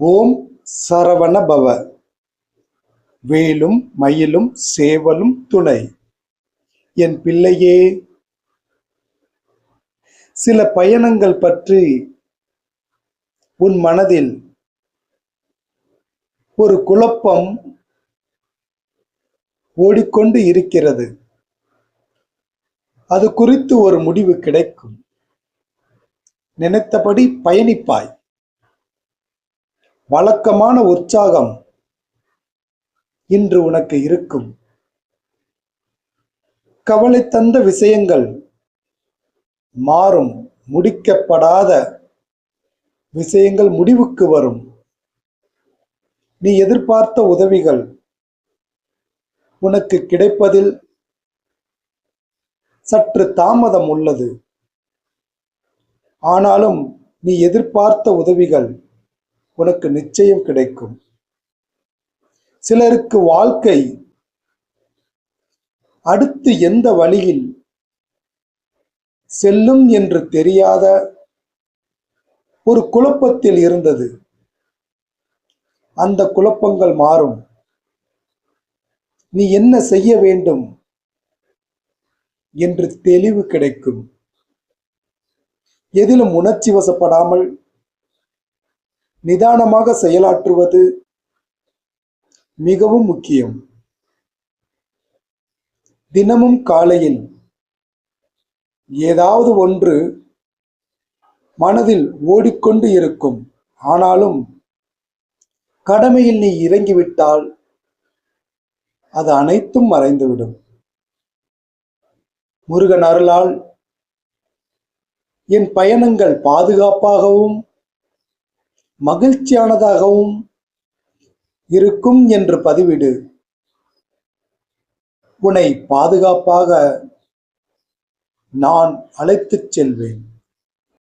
ஓம் சரவண பவ. வேலும் மயிலும் சேவலும் துணை. என் பிள்ளையே, சில பயணங்கள் பற்றி உன் மனதில் ஒரு குழப்பம் ஓடிக்கொண்டு இருக்கிறது. அது குறித்து ஒரு முடிவு கிடைக்கும். நினைத்தபடி பயணிப்பாய். வழக்கமான உற்சாகம் இன்று உனக்கு இருக்கும். கவலை தந்த விஷயங்கள் மாறும். முடிக்கப்படாத விஷயங்கள் முடிவுக்கு வரும். நீ எதிர்பார்த்த உதவிகள் உனக்கு கிடைப்பதில் சற்று தாமதம் உள்ளது. ஆனாலும் நீ எதிர்பார்த்த உதவிகள் உனக்கு நிச்சயம் கிடைக்கும். சிலருக்கு வாழ்க்கை அடுத்து எந்த வழியில் செல்லும் என்று தெரியாத ஒரு குழப்பத்தில் இருந்தது. அந்த குழப்பங்கள் மாறும். நீ என்ன செய்ய வேண்டும் என்று தெளிவு கிடைக்கும். எதிலும் உணர்ச்சி வசப்படாமல் நிதானமாக செயலாற்றுவது மிகவும் முக்கியம். தினமும் காலையில் ஏதாவது ஒன்று மனதில் ஓடிக்கொண்டு இருக்கும். ஆனாலும் கடமையில் நீ இறங்கிவிட்டால் அது அனைத்தும் மறைந்துவிடும். முருகன் அருளால் என் பயணங்கள் பாதுகாப்பாகவும் மகிழ்ச்சியானதாகவும் இருக்கும் என்று பதிவிடு. உன்னை பாதுகாப்பாக நான் அழைத்துச் செல்வேன்.